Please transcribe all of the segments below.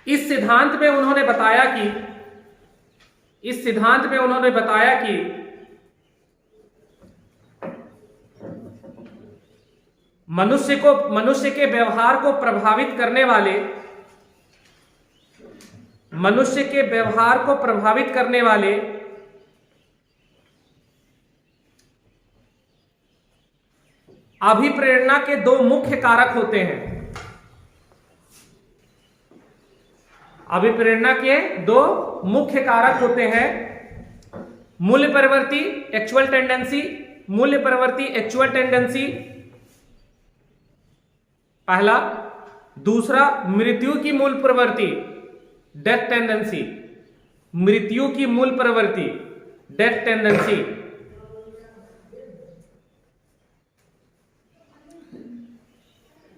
इस सिद्धांत में उन्होंने बताया कि मनुष्य के व्यवहार को प्रभावित करने वाले अभिप्रेरणा के दो मुख्य कारक होते हैं। अभिप्रेरणा के दो मुख्य कारक होते हैं, मूल्य परिवर्ती एक्चुअल टेंडेंसी पहला, दूसरा मृत्यु की मूल प्रवृत्ति डेथ टेंडेंसी।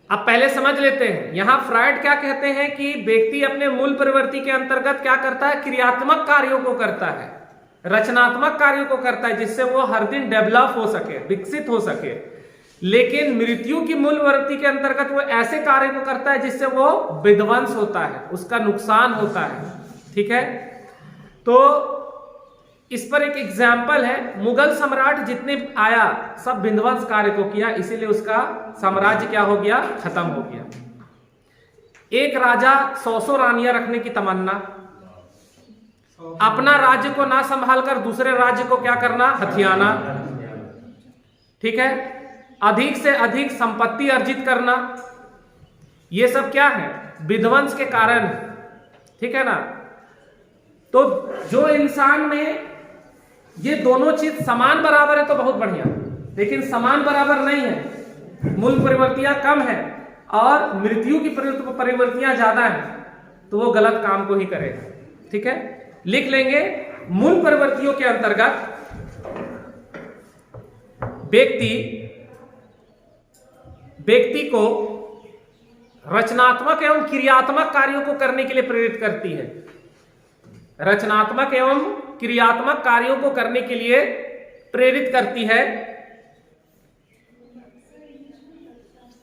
अब पहले समझ लेते हैं, यहां फ्रायड क्या कहते हैं कि व्यक्ति अपने मूल प्रवृत्ति के अंतर्गत क्या करता है, क्रियात्मक कार्यों को करता है, रचनात्मक कार्यों को करता है, जिससे वो हर दिन डेवलप हो सके, विकसित हो सके। लेकिन मृत्यु की मूल प्रवृत्ति के अंतर्गत वो ऐसे कार्य को करता है जिससे वो विध्वंस होता है, उसका नुकसान होता है। ठीक है, तो इस पर एक एग्जाम्पल है, मुगल सम्राट जितने आया सब विध्वंस कार्य को किया, इसीलिए उसका साम्राज्य क्या हो गया, खत्म हो गया। एक राजा 100 रानियां रखने की तमन्ना, अपना राज्य को ना संभाल कर दूसरे राज्य को क्या करना, हथियाना। ठीक है, अधिक से अधिक संपत्ति अर्जित करना, ये सब क्या है, विध्वंस के कारण। ठीक है ना। तो जो इंसान में ये दोनों चीज समान बराबर है तो बहुत बढ़िया, लेकिन समान बराबर नहीं है, मूल परिवर्तियां कम है और मृत्यु की परिवर्तियां ज्यादा है, तो वो गलत काम को ही करेगा। ठीक है, लिख लेंगे, मूल परिवर्तियों के अंतर्गत व्यक्ति को रचनात्मक एवं क्रियात्मक कार्यों को करने के लिए प्रेरित करती है। रचनात्मक एवं क्रियात्मक कार्यों को करने के लिए प्रेरित करती है।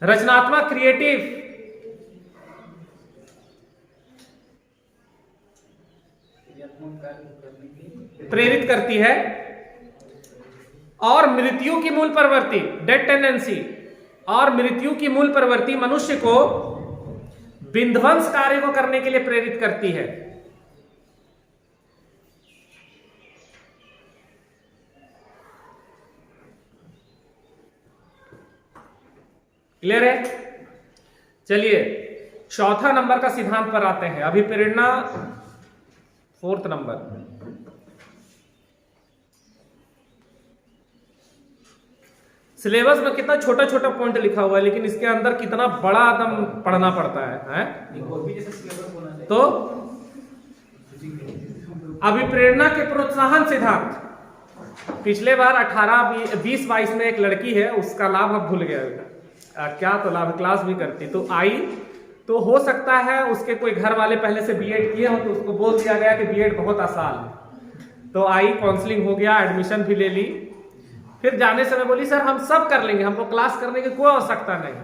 रचनात्मक क्रिएटिव प्रेरित करती है। और मृत्यु की मूल प्रवृत्ति डेथ टेंडेंसी और मृत्यु की मूल प्रवृत्ति मनुष्य को विध्वंस कार्य को करने के लिए प्रेरित करती है। क्लियर है? चलिए चौथा नंबर का सिद्धांत पर आते हैं, अभिप्रेरणा 4th नंबर। सिलेबस में कितना छोटा छोटा पॉइंट लिखा हुआ है, लेकिन इसके अंदर कितना बड़ा एकदम पढ़ना पड़ता है? तो अभिप्रेरणा के प्रोत्साहन सिद्धांत, पिछले बार 18-20-22 में एक लड़की है, उसका लाभ अब भूल गया क्या, तो लाभ क्लास भी करती, तो आई, तो हो सकता है उसके कोई घर वाले पहले से बीएड किए हो, तो उसको बोल दिया गया कि बीएड बहुत आसान है। तो आई, काउंसलिंग हो गया, एडमिशन भी ले ली। फिर जाने समय बोली सर हम सब कर लेंगे, हमको क्लास करने की कोई आवश्यकता नहीं।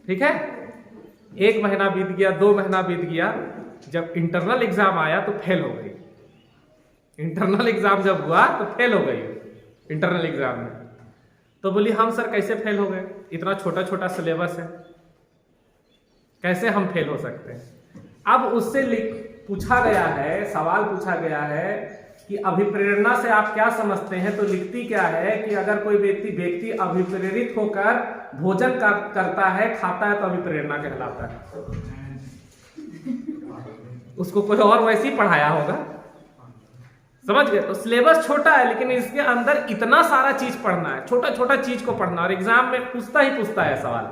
ठीक है, 1 महीना बीत गया, 2 महीना बीत गया, जब इंटरनल एग्जाम आया तो फेल हो गई। इंटरनल एग्जाम जब हुआ तो फेल हो गई इंटरनल एग्जाम में। तो बोली हम सर कैसे फेल हो गए, इतना छोटा छोटा सिलेबस है, कैसे हम फेल हो सकते हैं। अब उससे पूछा गया है, सवाल पूछा गया है कि अभिप्रेरणा से आप क्या समझते हैं, तो लिखती क्या है कि अगर कोई व्यक्ति अभिप्रेरित होकर भोजन करता है, खाता है, तो अभिप्रेरणा कहलाता है। उसको कोई और वैसे ही पढ़ाया होगा, समझ गए? तो सिलेबस छोटा है, लेकिन इसके अंदर इतना सारा चीज पढ़ना है, छोटा छोटा चीज को पढ़ना, और एग्जाम में पूछता है सवाल।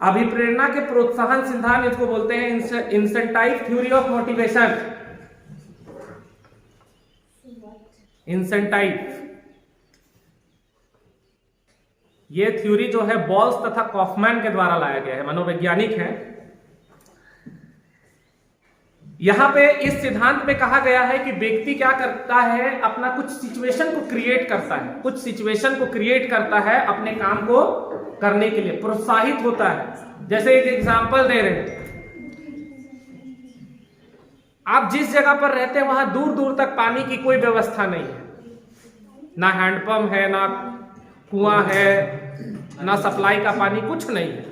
अभिप्रेरणा के प्रोत्साहन सिद्धांत इसको बोलते हैं इंसेंटाइव थ्योरी ऑफ मोटिवेशन। इंसेंटाइव, ये थ्योरी जो है बॉल्स तथा कॉफमैन के द्वारा लाया गया है, मनोवैज्ञानिक है। यहां पे इस सिद्धांत में कहा गया है कि व्यक्ति क्या करता है, अपना कुछ सिचुएशन को क्रिएट करता है, अपने काम को करने के लिए प्रोत्साहित होता है। जैसे एक एग्जांपल दे रहे हैं, आप जिस जगह पर रहते हैं वहां दूर दूर तक पानी की कोई व्यवस्था नहीं है, ना हैंडपंप है, ना कुआं है, ना सप्लाई का पानी, कुछ नहीं है।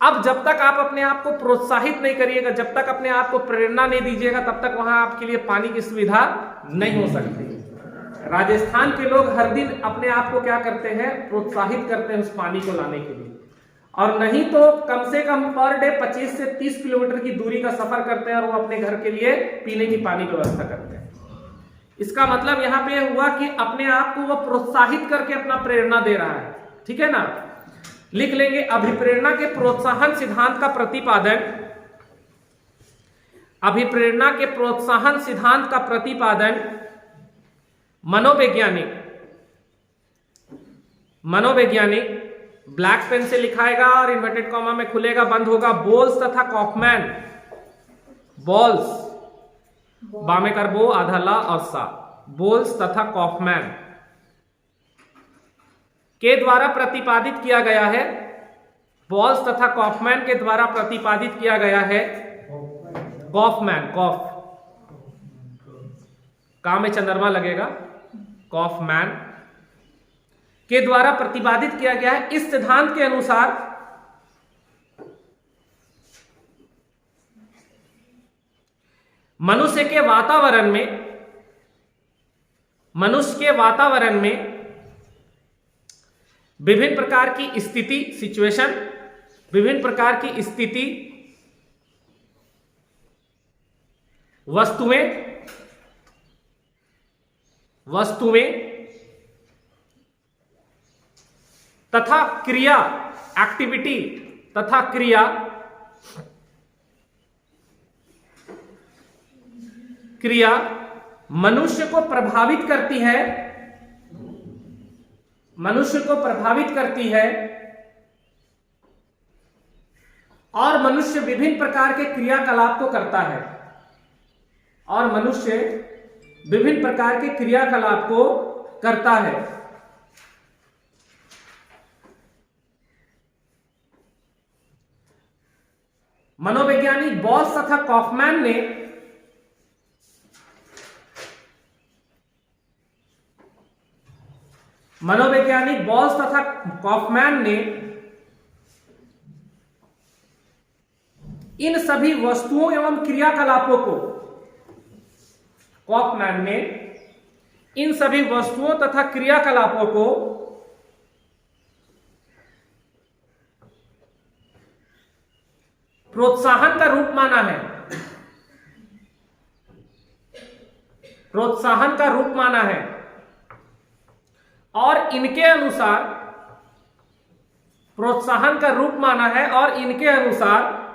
अब जब तक आप अपने आप को प्रोत्साहित नहीं करिएगा, जब तक अपने आप को प्रेरणा नहीं दीजिएगा, तब तक वहां आपके लिए पानी की सुविधा नहीं हो सकती। राजस्थान के लोग हर दिन अपने आप को क्या करते हैं, प्रोत्साहित करते हैं उस पानी को लाने के लिए, और नहीं तो कम से कम पर डे 25 से 30 किलोमीटर की दूरी का सफर करते हैं और वो अपने घर के लिए पीने की पानी की व्यवस्था करते हैं। इसका मतलब यहां पे हुआ कि अपने आप को वो प्रोत्साहित करके अपना प्रेरणा दे रहा है, ठीक है ना। लिख लेंगे, अभिप्रेरणा के प्रोत्साहन सिद्धांत का प्रतिपादन, अभिप्रेरणा के प्रोत्साहन सिद्धांत का प्रतिपादन मनोवैज्ञानिक ब्लैक पेन से लिखाएगा और इन्वर्टेड कॉमा में खुलेगा बंद होगा, बोल्स तथा कॉफमैन, बॉल्स बामे कर बो आधा ला और सा, बोल्स तथा कॉफमैन के द्वारा प्रतिपादित किया गया है, बॉल्स तथा कॉफमैन के द्वारा प्रतिपादित किया गया है, कॉफमैन, कॉफ का में चंद्रमा लगेगा, कॉफमैन के द्वारा प्रतिपादित किया गया है। इस सिद्धांत के अनुसार मनुष्य के वातावरण में विभिन्न प्रकार की स्थिति, सिचुएशन, विभिन्न प्रकार की स्थिति, वस्तुएं तथा क्रिया, एक्टिविटी तथा क्रिया मनुष्य को प्रभावित करती है और मनुष्य विभिन्न प्रकार के क्रियाकलाप को करता है, और मनुष्य विभिन्न प्रकार के क्रियाकलाप को करता है। मनोवैज्ञानिक बॉल्स तथा कॉफमैन ने इन सभी वस्तुओं एवं क्रियाकलापों को, कॉफमैन ने इन सभी वस्तुओं तथा क्रियाकलापों को प्रोत्साहन का रूप माना है, प्रोत्साहन का रूप माना है, और इनके अनुसार प्रोत्साहन का रूप माना है, और इनके अनुसार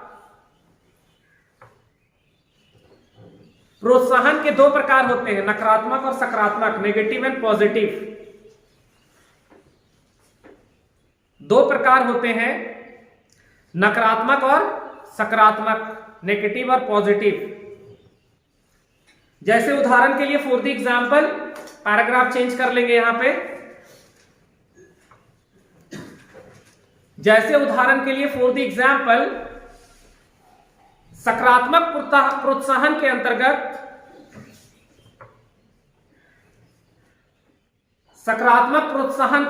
प्रोत्साहन के दो प्रकार होते हैं, नकारात्मक और सकारात्मक, नेगेटिव एंड पॉजिटिव। दो प्रकार होते हैं, नकारात्मक और सकारात्मक, नेगेटिव और पॉजिटिव। जैसे उदाहरण के लिए for the example, paragraph change कर लेंगे यहां पे। जैसे उदाहरण के लिए फॉर द एग्जांपल, सकारात्मक प्रोत्साहन के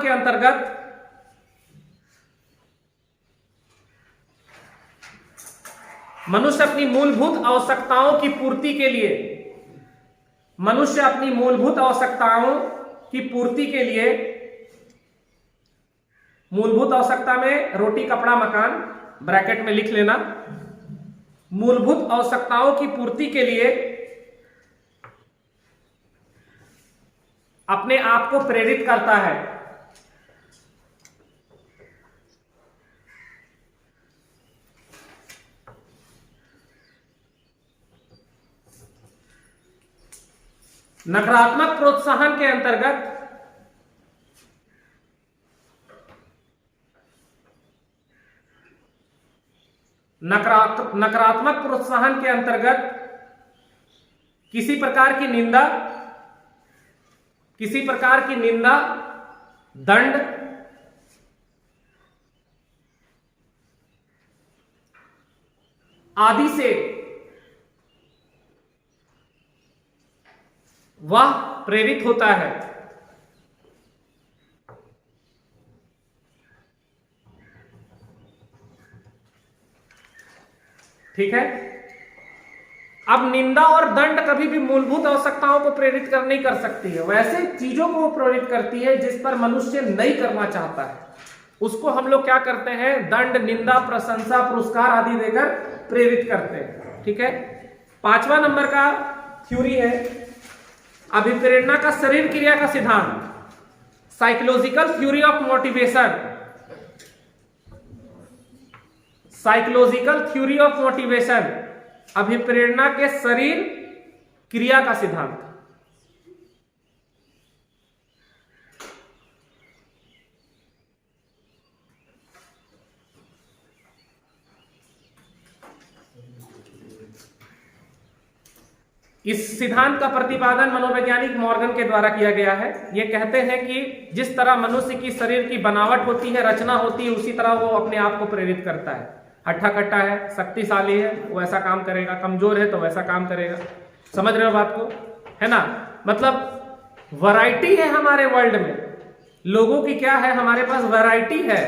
अंतर्गत मनुष्य अपनी मूलभूत आवश्यकताओं की पूर्ति के लिए, मनुष्य अपनी मूलभूत आवश्यकताओं की पूर्ति के लिए, मूलभूत आवश्यकता में रोटी कपड़ा मकान ब्रैकेट में लिख लेना, मूलभूत आवश्यकताओं की पूर्ति के लिए अपने आप को प्रेरित करता है। नकारात्मक प्रोत्साहन के अंतर्गत नकारात्मक प्रोत्साहन के अंतर्गत किसी प्रकार की निंदा, दंड, आदि से वह प्रेरित होता है। ठीक है। अब निंदा और दंड कभी भी मूलभूत आवश्यकताओं को प्रेरित नहीं कर सकती है, वैसे चीजों को प्रेरित करती है जिस पर मनुष्य नहीं करना चाहता है, उसको हम लोग क्या करते हैं, दंड, निंदा, प्रशंसा, पुरस्कार आदि देकर प्रेरित करते हैं। ठीक है। 5वां नंबर का थ्योरी है अभिप्रेरणा का शरीर क्रिया का सिद्धांत, psychological theory of motivation, psychological theory of motivation, अभिप्रेरणा के शरीर क्रिया का सिद्धांत। इस सिद्धांत का प्रतिपादन मनोवैज्ञानिक मॉर्गन के द्वारा किया गया है। ये कहते हैं कि जिस तरह मनुष्य की शरीर की बनावट होती है, रचना होती है, उसी तरह वो अपने आप को प्रेरित करता है। हट्टा कट्टा है, शक्तिशाली है, वो ऐसा काम करेगा, कमजोर है तो वैसा काम करेगा। समझ रहे हो बात को, है ना। मतलब वैरायटी है हमारे वर्ल्ड में, लोगों की क्या है, हमारे पास वैरायटी है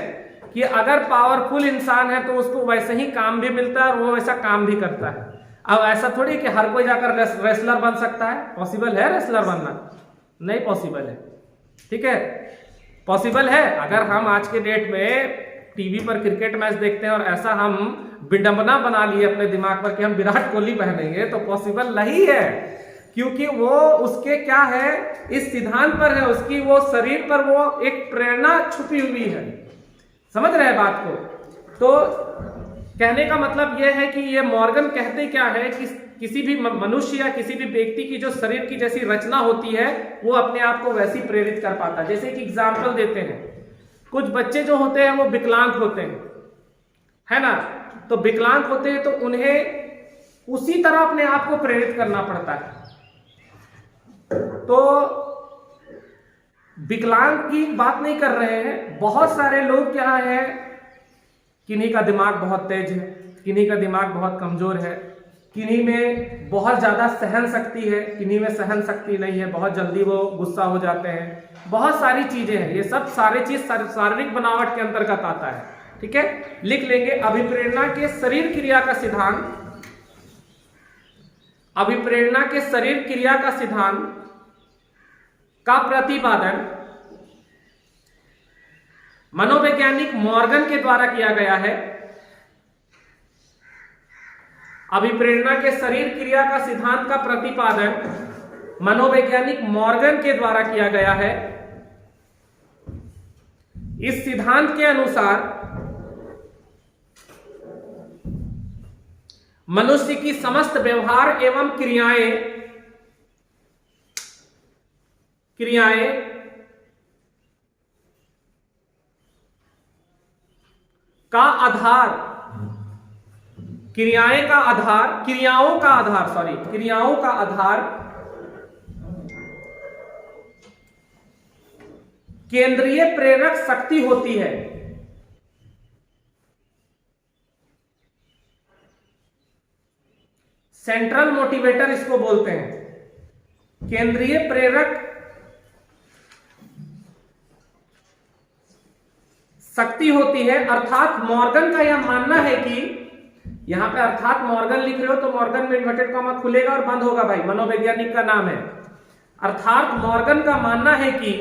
कि अगर पावरफुल इंसान है तो उसको वैसे ही काम भी मिलता है और वो वैसा काम भी करता है। अब ऐसा थोड़ी कि हर कोई जाकर रेसलर बन सकता है, पॉसिबल है रेसलर बनना? नहीं पॉसिबल है। ठीक है, पॉसिबल है अगर हम आज के डेट में टीवी पर क्रिकेट मैच देखते हैं और ऐसा हम विडंबना बना लिए अपने दिमाग पर कि हम विराट कोहली पहनेंगे, तो पॉसिबल नहीं है, क्योंकि वो उसके क्या है, इस सिद्धांत पर है, उसकी वो शरीर पर वो एक प्रेरणा छुपी हुई है। समझ रहे हैं बात को। तो कहने का मतलब यह है कि ये मॉर्गन कहते क्या है कि किसी भी मनुष्य या किसी भी व्यक्ति की जो शरीर की जैसी रचना होती है वो अपने आप को वैसी प्रेरित कर पाता है। जैसे कि एग्जाम्पल देते हैं, कुछ बच्चे जो होते हैं वो विकलांग होते हैं, है ना। तो विकलांग होते हैं तो उन्हें उसी तरह अपने आप को प्रेरित करना पड़ता है। तो विकलांग की बात नहीं कर रहे हैं, बहुत सारे लोग क्या है, किन्हीं का दिमाग बहुत तेज है, किन्हीं का दिमाग बहुत कमजोर है, किन्हीं में बहुत ज्यादा सहन शक्ति है, किन्हीं में सहन शक्ति नहीं है, बहुत जल्दी वो गुस्सा हो जाते हैं, बहुत सारी चीजें हैं। ये सब सारी चीज शारीरिक बनावट के अंतर्गत आता है। ठीक है, लिख लेंगे अभिप्रेरणा के शरीर क्रिया का सिद्धांत, अभिप्रेरणा के शरीर क्रिया का सिद्धांत का प्रतिपादन मनोवैज्ञानिक मॉर्गन के द्वारा किया गया है। अभिप्रेरणा के शरीर क्रिया का सिद्धांत का प्रतिपादन मनोवैज्ञानिक मॉर्गन के द्वारा किया गया है। इस सिद्धांत के अनुसार मनुष्य की समस्त व्यवहार एवं क्रियाएं का आधार, क्रियाओं का आधार केंद्रीय प्रेरक शक्ति होती है। सेंट्रल मोटिवेटर इसको बोलते हैं, केंद्रीय प्रेरक शक्ति होती है। अर्थात मॉर्गन का यह मानना है कि, यहां पे अर्थात मॉर्गन लिख रहे हो तो मॉर्गन में इन्वर्टेड कॉमा खुलेगा और बंद होगा भाई, मनोवैज्ञानिक का नाम है। अर्थात मॉर्गन का मानना है कि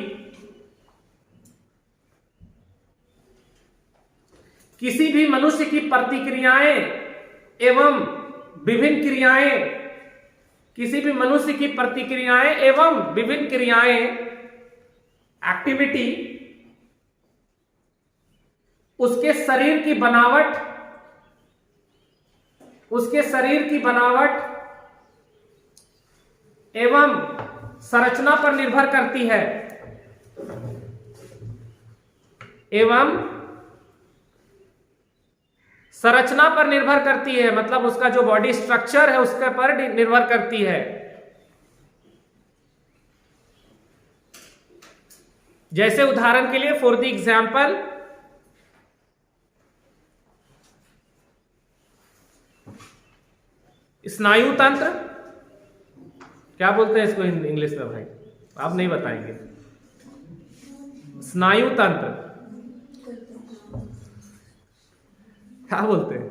किसी भी मनुष्य की प्रतिक्रियाएं एवं विभिन्न क्रियाएं, किसी भी मनुष्य की प्रतिक्रियाएं एवं विभिन्न क्रियाएं, एक्टिविटी, उसके शरीर की बनावट, उसके शरीर की बनावट एवं संरचना पर निर्भर करती है, एवं संरचना पर निर्भर करती है, मतलब उसका जो बॉडी स्ट्रक्चर है उसके पर निर्भर करती है। जैसे उदाहरण के लिए फॉर द एग्जाम्पल, स्नायु तंत्र, क्या बोलते हैं इसको इंग्लिश में भाई? आप नहीं बताएंगे। स्नायु तंत्र क्या बोलते हैं?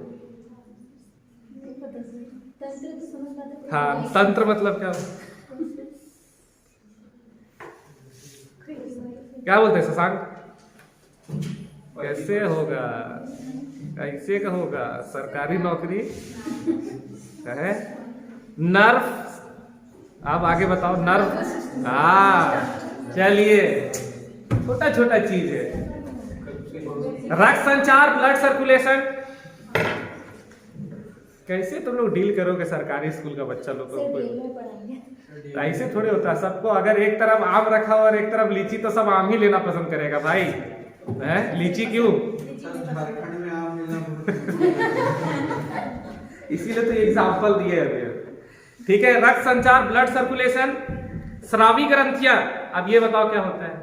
हाँ, तंत्र मतलब क्या? क्या बोलते हैं शशांक? कैसे होगा, कैसे का होगा? सरकारी नौकरी है। नर्व, आप आगे बताओ। नर्व, हाँ चलिए, छोटा छोटा चीज है। रक्त संचार, ब्लड सर्कुलेशन। कैसे तुम लोग डील करोगे सरकारी स्कूल का बच्चा लोग को? ऐसे थोड़े होता है। सबको अगर एक तरफ आम रखा हो और एक तरफ लीची तो सब आम ही लेना पसंद करेगा भाई, है? लीची क्यों? इसीलिए तो एग्जाम्पल दिए अभी। ठीक है, रक्त संचार, ब्लड सर्कुलेशन। स्रावी ग्रंथियां, अब ये बताओ क्या होता है?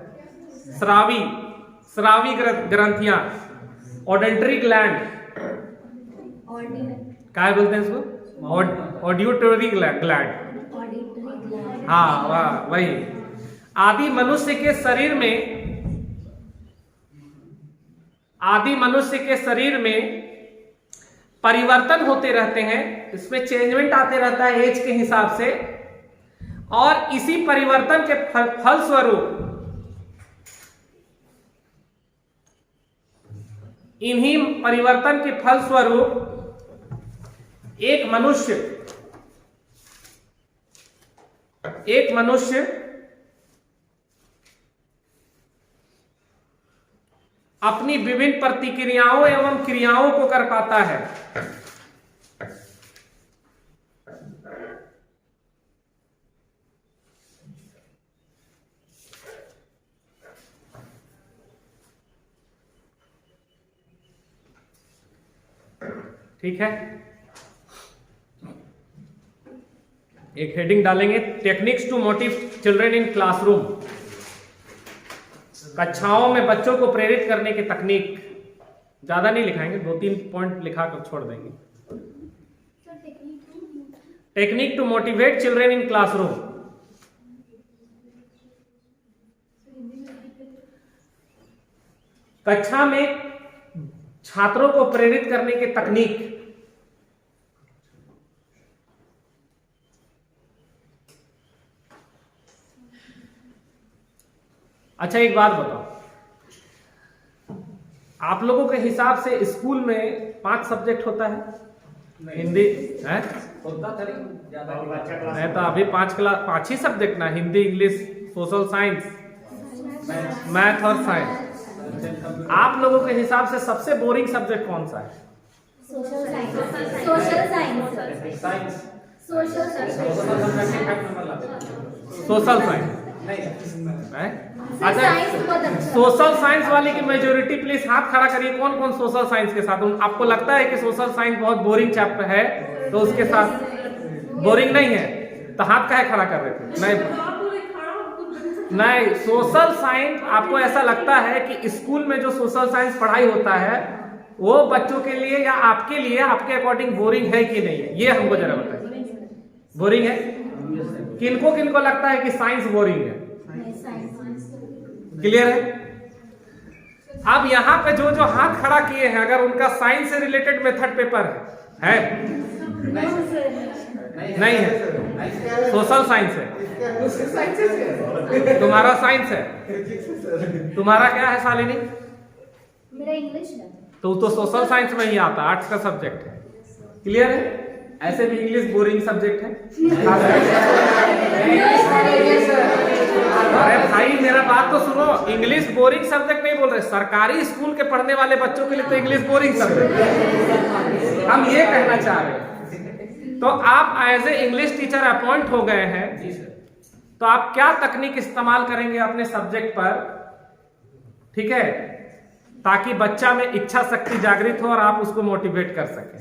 स्रावी ग्रंथियां। ऑडिटरी ग्लैंड, क्या बोलते हैं इसको? Auditory gland. हाँ वाह, वही। आदि मनुष्य के शरीर में परिवर्तन होते रहते हैं, इसमें चेंजमेंट आते रहता है एज के हिसाब से, और इसी परिवर्तन के फलस्वरूप इन्हीं परिवर्तन के फलस्वरूप एक मनुष्य अपनी विभिन्न प्रतिक्रियाओं एवं क्रियाओं को कर पाता है। ठीक है, एक हेडिंग डालेंगे, techniques to motivate children in classroom. कक्षाओं में बच्चों को प्रेरित करने की तकनीक। ज्यादा नहीं लिखाएंगे, 2-3 पॉइंट लिखा कर छोड़ देंगे। Technique to motivate children in classroom. कक्षा में छात्रों को प्रेरित करने की तकनीक। अच्छा एक बात बताओ, आप लोगों के हिसाब से स्कूल में 5 सब्जेक्ट होता है? हिंदी है नहीं तो अभी 5 ही सब्जेक्ट ना, Hindi, English, social science, math और साइंस। आप लोगों के हिसाब से सबसे बोरिंग सब्जेक्ट कौन सा है? Social science. अच्छा, सोशल साइंस वाले की मेजोरिटी प्लीज हाथ खड़ा करिए। कौन कौन सोशल साइंस के साथ? आपको लगता है कि सोशल साइंस बहुत बोरिंग चैप्टर है तो उसके साथ बोरिंग नहीं है तो हाथ काहे खड़ा कर रहे थे? नहीं, सोशल साइंस आपको ऐसा लगता है कि स्कूल में जो सोशल साइंस पढ़ाई होता है वो बच्चों के लिए या आपके लिए, आपके अकॉर्डिंग बोरिंग है कि नहीं है? ये हमको जरा बताइए। बोरिंग है? किनको किनको लगता है कि साइंस बोरिंग है? क्लियर है? अब यहाँ पे जो जो हाथ खड़ा किए हैं, अगर उनका साइंस से रिलेटेड मेथड पेपर है? नहीं है, सोशल साइंस है। तुम्हारा साइंस है, तुम्हारा क्या है शालिनी? मेरा इंग्लिश है। तो सोशल साइंस में ही आता, आर्ट्स का सब्जेक्ट है। क्लियर है? ऐसे भी इंग्लिश बोरिंग सब्जेक्ट है। अरे भाई मेरा बात तो सुनो, इंग्लिश बोरिंग सब्जेक्ट नहीं बोल रहे, सरकारी स्कूल के पढ़ने वाले बच्चों के लिए तो इंग्लिश बोरिंग सब्जेक्ट है, हम ये कहना चाह रहे हैं। तो आप as a English teacher appoint हो गए हैं, तो आप क्या तकनीक इस्तेमाल करेंगे अपने सब्जेक्ट पर? ठीक है, ताकि बच्चा में इच्छा शक्ति जागृत हो और आप उसको मोटिवेट कर सकें।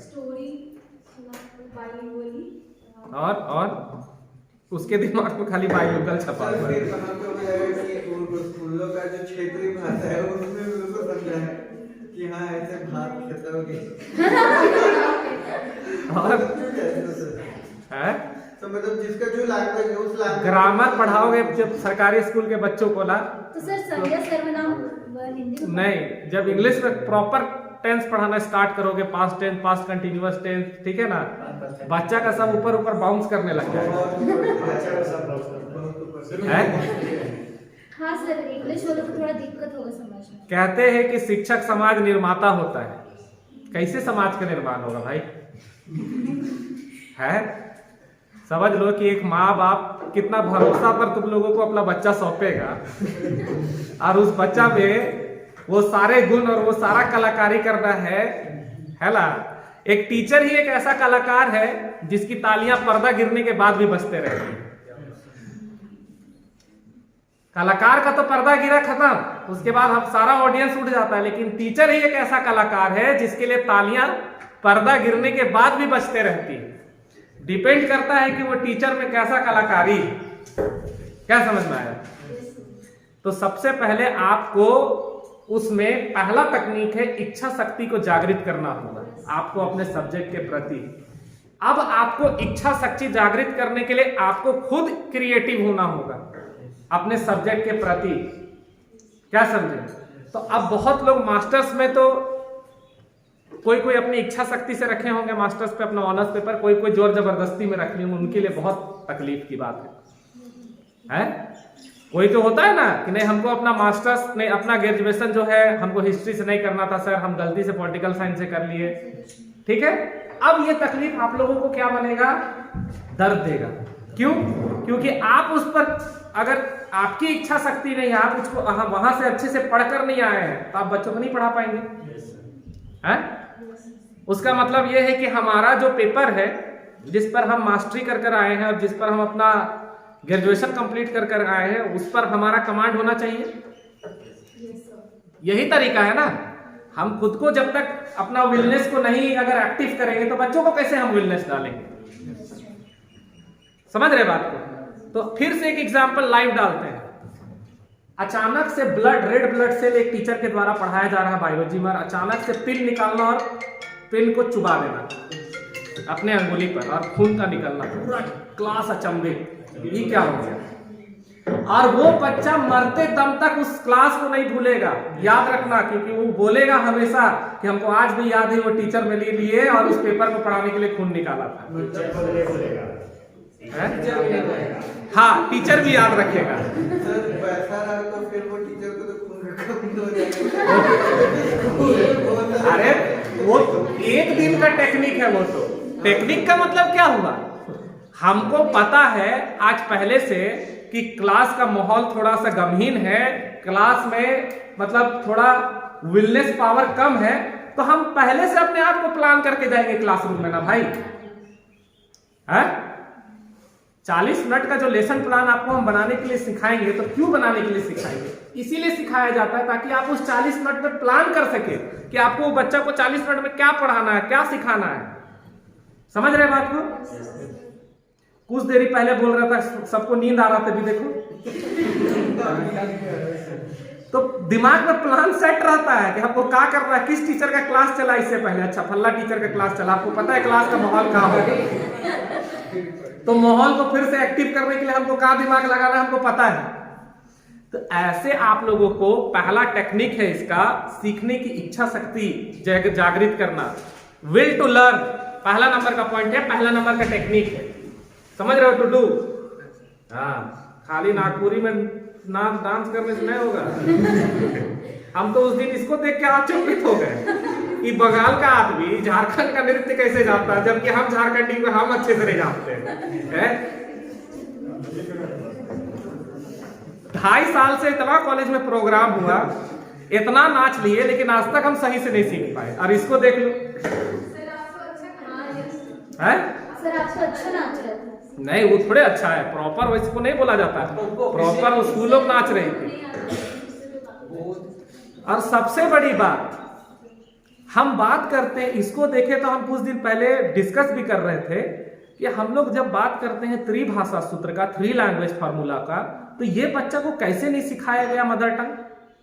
और उसके दिमाग में खाली बायोलॉजिकल छपा हुआ है। का जो क्षेत्रीय भाषा है उसमें उसको समझा है कि हाँ ऐसे भात खेतोगे। और है तो मतलब जिसका जो लैंग्वेज है उस लैंग्वेज ग्रामर पढ़ाओगे जब सरकारी स्कूल के बच्चों को ना, तो सर संज्ञा सर्वनाम हिंदी में नहीं, जब इंग्लिश में प्रॉपर टेंस पढ़ाना स्टार्ट करोगे, past tense, past continuous tense, ठीक है ना, बच्चा का सब ऊपर ऊपर बाउंस करने लग जाएगा। है? हाँ सर, इंग्लिश वालों को थोड़ा दिक्कत होगा समझने। कहते हैं कि शिक्षक समाज निर्माता होता है। कैसे समाज का निर्माण होगा भाई? है? समझ लो कि एक माँ बाप कितना भरोसा पर तुम लोगों को अपना बच्चा सौंपेगा और उस बच्चा में वो सारे गुण और वो सारा कलाकारी करना है ना। एक टीचर ही एक ऐसा कलाकार है जिसकी तालियां पर्दा गिरने के बाद भी बजते रहती हैं। कलाकार का तो पर्दा गिरा खत्म, उसके बाद हम सारा ऑडियंस उठ जाता है, लेकिन टीचर ही एक ऐसा कलाकार है जिसके लिए तालियां पर्दा गिरने के बाद भी बजते रहती है। डिपेंड करता है कि वो टीचर में कैसा कलाकारी। क्या समझ में आया? तो सबसे पहले आपको उसमें पहला तकनीक है इच्छा शक्ति को जागृत करना होगा आपको अपने सब्जेक्ट के प्रति। अब आपको इच्छा शक्ति जागृत करने के लिए आपको खुद क्रिएटिव होना होगा अपने सब्जेक्ट के प्रति। क्या समझे? तो अब बहुत लोग मास्टर्स में तो कोई कोई अपनी इच्छा शक्ति से रखे होंगे मास्टर्स पे अपना ऑनर्स पेपर, कोई कोई जोर जबरदस्ती में रख लिए होंगे, उनके लिए बहुत तकलीफ की बात है? कोई तो होता है ना कि नहीं हमको अपना मास्टर्स नहीं, अपना ग्रेजुएशन जो है हमको हिस्ट्री से नहीं करना था सर, हम गलती से पॉलिटिकल साइंस से कर लिए, ठीक है। अब ये तकलीफ आप लोगों को क्या बनेगा? दर्द देगा। क्यों? क्योंकि आप उस पर अगर आपकी इच्छा शक्ति नहीं है, आप उसको वहां से अच्छे से पढ़कर नहीं आए हैं, तो आप बच्चों को नहीं पढ़ा पाएंगे। हैं? उसका मतलब यह है कि हमारा जो पेपर है जिस पर हम मास्टरी कर आए हैं और जिस पर हम अपना ग्रेजुएशन कंप्लीट कर आए हैं, उस पर हमारा कमांड होना चाहिए। यही तरीका है ना। हम खुद को जब तक अपना विलनेस को नहीं अगर एक्टिव करेंगे तो बच्चों को कैसे हम विलनेस डालेंगे? समझ रहे बात को? तो फिर से एक एग्जांपल लाइव डालते हैं। अचानक से रेड ब्लड सेल एक टीचर के द्वारा पढ़ाया जा रहा है बायोलॉजी में, अचानक से पिन निकालना और पिन को चुबा देना अपने अंगुली पर और खून का निकलना, पूरा क्लास अचंभे, ये क्या हो गया? और वो बच्चा मरते दम तक उस क्लास को नहीं भूलेगा। याद रखना, क्योंकि वो बोलेगा हमेशा कि हमको आज भी याद है वो टीचर मेरे लिए और उस पेपर को पढ़ाने के लिए खून निकाला था। हाँ, टीचर भी याद रखेगा। सर वैसा रहा तो फिर वो टीचर को तो खून का कम हो जाएगा। अरे वो एक दिन का टेक्निक है। वो तो टेक्निक का मतलब क्या हुआ? हमको पता है आज पहले से कि क्लास का माहौल थोड़ा सा गमहीन है, क्लास में मतलब थोड़ा विलनेस पावर कम है, तो हम पहले से अपने आप को प्लान करके जाएंगे क्लासरूम में ना भाई। है 40 मिनट का जो लेसन प्लान आपको हम बनाने के लिए सिखाएंगे, तो क्यों बनाने के लिए सिखाएंगे? इसीलिए सिखाया जाता है ताकि आप उस 40 मिनट में प्लान कर सके कि आपको वो बच्चा को 40 मिनट में क्या पढ़ाना है, क्या सिखाना है। समझ रहे बात को? कुछ देरी पहले बोल रहा था सबको नींद आ रहा था, भी देखो तो दिमाग में प्लान सेट रहता है कि हमको क्या करना है, किस टीचर का क्लास चला इससे पहले, अच्छा फल्ला टीचर का क्लास चला, आपको पता है क्लास का माहौल कहाँ होगा, तो माहौल को फिर से एक्टिव करने के लिए हमको क्या दिमाग लगाना है हमको पता है। तो ऐसे आप लोगों को पहला टेक्निक है इसका, सीखने की इच्छा शक्ति जागृत करना, विल टू लर्न पहला नंबर का पॉइंट है, पहला नंबर का टेक्निक है। समझ रहे हो? To do. हाँ, खाली नागपुरी में डांस करने से नहीं होगा। हम तो उस दिन इसको देख के आश्चर्यचकित हो गए कि बंगाल का आदमी झारखंड का नृत्य कैसे जानता है, जबकि हम झारखंडी को हम अच्छे से नहीं जानते हैं। 2.5 साल से इतना कॉलेज में प्रोग्राम हुआ, इतना नाच लिए, लेकिन आज तक हम सही से नहीं सीख पाए। और इसको देख लो। है सर आपको अच्छा नाच रहा था। नहीं, वो थोड़े अच्छा है, प्रॉपर वैसे को नहीं बोला जाता है, प्रॉपर वो स्कूलों में नाच रही थी। और सबसे बड़ी बात हम बात करते हैं, इसको देखे तो हम कुछ दिन पहले डिस्कस भी कर रहे थे कि हम लोग जब बात करते हैं त्रिभाषा सूत्र का, 3 लैंग्वेज फार्मूला का, तो ये बच्चा को कैसे नहीं सिखाया गया मदर टंग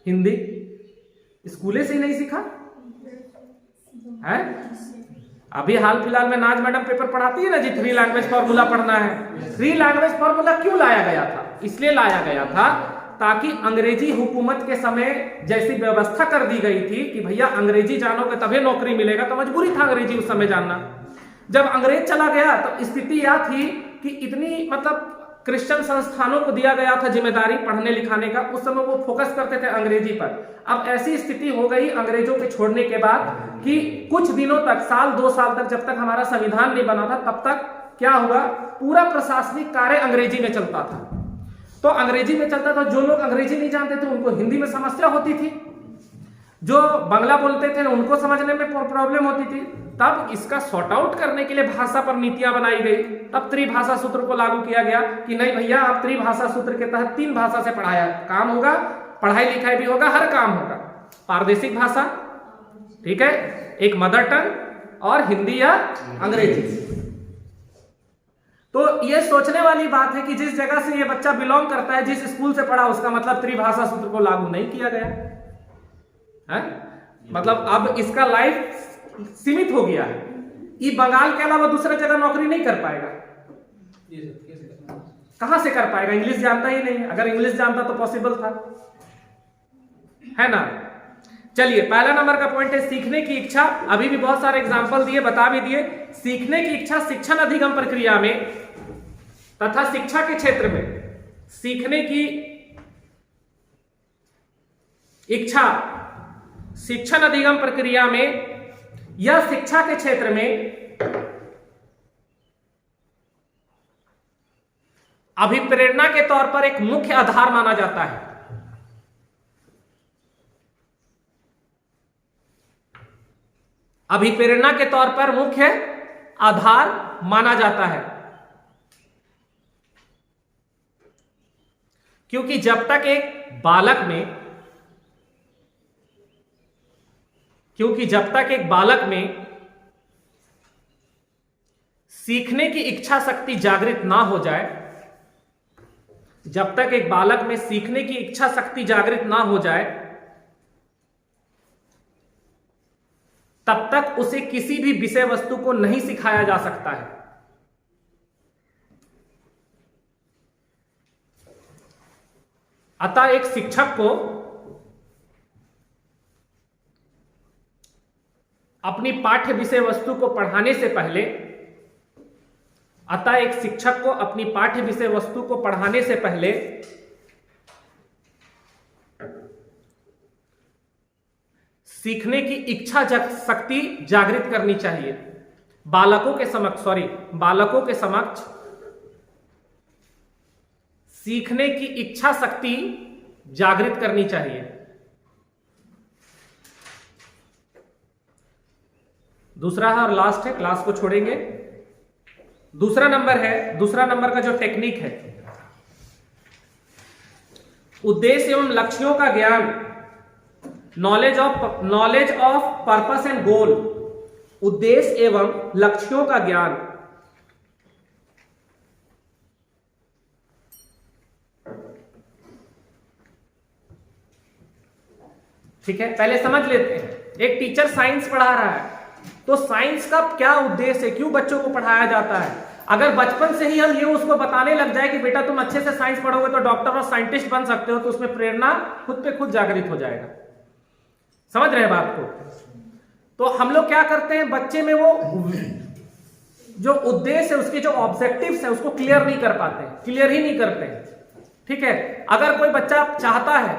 हिंदी? स्कूले से ही नहीं सीखा है। अभी हाल फिलहाल में नाज मैडम पेपर पढ़ाती है ना जी, 3 लैंग्वेज फॉर्मूला पढ़ना है। 3 लैंग्वेज फॉर्मूला क्यों लाया गया था? इसलिए लाया गया था ताकि अंग्रेजी हुकूमत के समय जैसी व्यवस्था कर दी गई थी कि भैया अंग्रेजी जानोगे तभी नौकरी मिलेगा, तो मजबूरी था अंग्रेजी उस समय जानना। जब अंग्रेज चला गया तो स्थिति यह थी कि इतनी मतलब क्रिश्चियन संस्थानों को दिया गया था जिम्मेदारी पढ़ने लिखाने का, उस समय वो फोकस करते थे अंग्रेजी पर। अब ऐसी स्थिति हो गई अंग्रेजों के छोड़ने के बाद कि कुछ दिनों तक, साल 2 साल तक, जब तक हमारा संविधान नहीं बना था तब तक क्या हुआ, पूरा प्रशासनिक कार्य अंग्रेजी में चलता था। तो अंग्रेजी में चलता था, जो लोग अंग्रेजी नहीं जानते थे उनको हिंदी में समस्या होती थी, जो बांग्ला बोलते थे उनको समझने में प्रॉब्लम होती थी। तब इसका सॉर्ट आउट करने के लिए भाषा पर नीतियां बनाई गई। तब त्रिभाषा सूत्र को लागू किया गया कि नहीं भैया, आप त्रिभाषा सूत्र के तहत 3 भाषा से पढ़ाया काम होगा, पढ़ाई लिखाई भी होगा, हर काम होगा। प्रादेशिक भाषा, ठीक है, एक मदर टंग और हिंदी या अंग्रेजी। तो ये सोचने वाली बात है कि जिस जगह से ये बच्चा बिलोंग करता है, जिस स्कूल से पढ़ा, उसका मतलब त्रिभाषा सूत्र को लागू नहीं किया गया है। मतलब अब इसका लाइफ सीमित हो गया है। ये बंगाल के अलावा दूसरा जगह नौकरी नहीं कर पाएगा। कहां से कर पाएगा? इंग्लिश जानता ही नहीं। अगर इंग्लिश जानता तो पॉसिबल था, है ना। चलिए, पहला नंबर का पॉइंट है सीखने की इच्छा। अभी भी बहुत सारे एग्जांपल दिए, बता भी दिए। सीखने की इच्छा शिक्षण अधिगम प्रक्रिया में तथा शिक्षा के क्षेत्र में सीखने की इच्छा शिक्षण अधिगम प्रक्रिया में या शिक्षा के क्षेत्र में अभिप्रेरणा के तौर पर एक मुख्य आधार माना जाता है। अभिप्रेरणा के तौर पर मुख्य आधार माना जाता है, क्योंकि जब तक एक बालक में सीखने की इच्छा शक्ति जागृत ना हो जाए, जब तक एक बालक में सीखने की इच्छा शक्ति जागृत ना हो जाए, तब तक उसे किसी भी विषय वस्तु को नहीं सिखाया जा सकता है। अतः एक शिक्षक को अपनी पाठ्य विषय वस्तु को पढ़ाने से पहले सीखने की इच्छा शक्ति जागृत करनी चाहिए। बालकों के समक्ष सीखने की इच्छा शक्ति जागृत करनी चाहिए। दूसरा है और लास्ट है, क्लास को छोड़ेंगे। दूसरा नंबर का जो टेक्निक है, उद्देश्य एवं लक्ष्यों का ज्ञान, नॉलेज ऑफ पर्पस एंड गोल, उद्देश्य एवं लक्ष्यों का ज्ञान। ठीक है, पहले समझ लेते हैं। एक टीचर साइंस पढ़ा रहा है, तो साइंस का क्या उद्देश्य है, क्यों बच्चों को पढ़ाया जाता है। अगर बचपन से ही हम ये उसको बताने लग जाए कि बेटा तुम अच्छे से साइंस पढ़ोगे तो डॉक्टर और साइंटिस्ट बन सकते हो, तो उसमें प्रेरणा खुद पे खुद जागृत हो जाएगा। समझ रहे हैं बात को? तो हम लोग क्या करते हैं, बच्चे में वो जो उद्देश्य है, उसके जो ऑब्जेक्टिव्स है, उसको क्लियर ही नहीं करते हैं। ठीक है, अगर कोई बच्चा चाहता है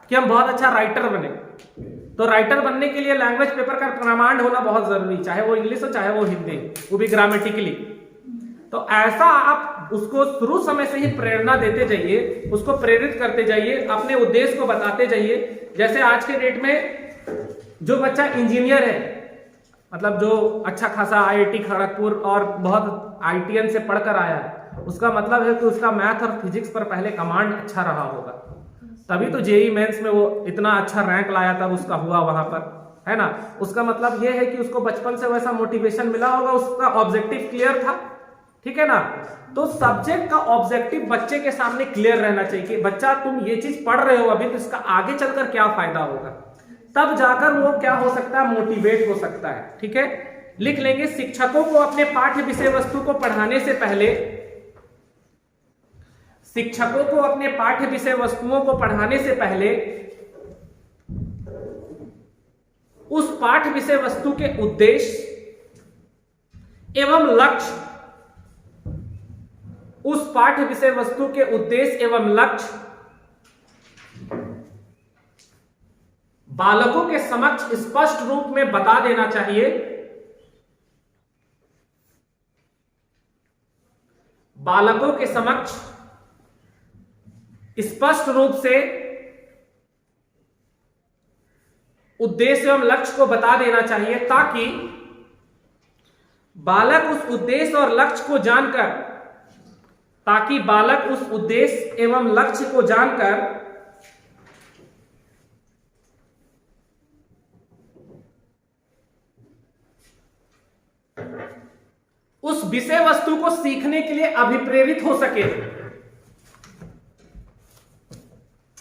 कि हम बहुत अच्छा राइटर बने, तो राइटर बनने के लिए लैंग्वेज पेपर का कमांड होना बहुत जरूरी, चाहे वो इंग्लिश हो चाहे वो हिंदी, वो भी ग्रामेटिकली। तो ऐसा आप उसको शुरू समय से ही प्रेरणा देते जाइए, उसको प्रेरित करते जाइए, अपने उद्देश्य को बताते जाइए। जैसे आज के डेट में जो बच्चा इंजीनियर है, मतलब जो अच्छा खासा IIT खड़गपुर और बहुत ITN से पढ़कर आया है, उसका मतलब है कि उसका मैथ और फिजिक्स पर पहले कमांड अच्छा रहा होगा, तभी तो JEE मेंस में वो इतना अच्छा रैंक लाया, तब उसका हुआ वहां पर, है ना। उसका मतलब ये है कि उसको बचपन से वैसा मोटिवेशन मिला होगा, उसका ऑब्जेक्टिव क्लियर था। ठीक है ना। तो सब्जेक्ट का ऑब्जेक्टिव बच्चे के सामने क्लियर रहना चाहिए कि बच्चा तुम ये चीज पढ़ रहे हो अभी, तो इसका आगे चलकर क्या फायदा होगा, तब जाकर वो क्या हो सकता है, मोटिवेट हो सकता है। ठीक है, लिख लेंगे शिक्षकों को अपने पाठ्य विषय वस्तु को पढ़ाने से पहले, शिक्षकों को अपने पाठ्य विषय वस्तुओं को पढ़ाने से पहले उस पाठ्य विषय वस्तु के उद्देश्य एवं लक्ष्य, उस पाठ्य विषय वस्तु के उद्देश्य एवं लक्ष्य बालकों के समक्ष स्पष्ट रूप में बता देना चाहिए। बालकों के समक्ष स्पष्ट रूप से उद्देश्य एवं लक्ष्य को बता देना चाहिए, ताकि बालक उस उद्देश्य और लक्ष्य को जानकर, ताकि बालक उस उद्देश्य एवं लक्ष्य को जानकर उस विषय वस्तु को सीखने के लिए अभिप्रेरित हो सके,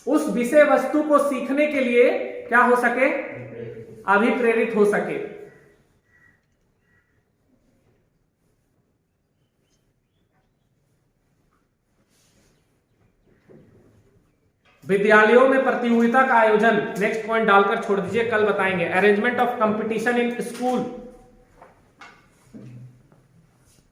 उस विषय वस्तु को सीखने के लिए क्या हो सके, अभिप्रेरित हो सके। विद्यालयों में प्रतियोगिता का आयोजन, नेक्स्ट पॉइंट डालकर छोड़ दीजिए, कल बताएंगे। Arrangement of competition in school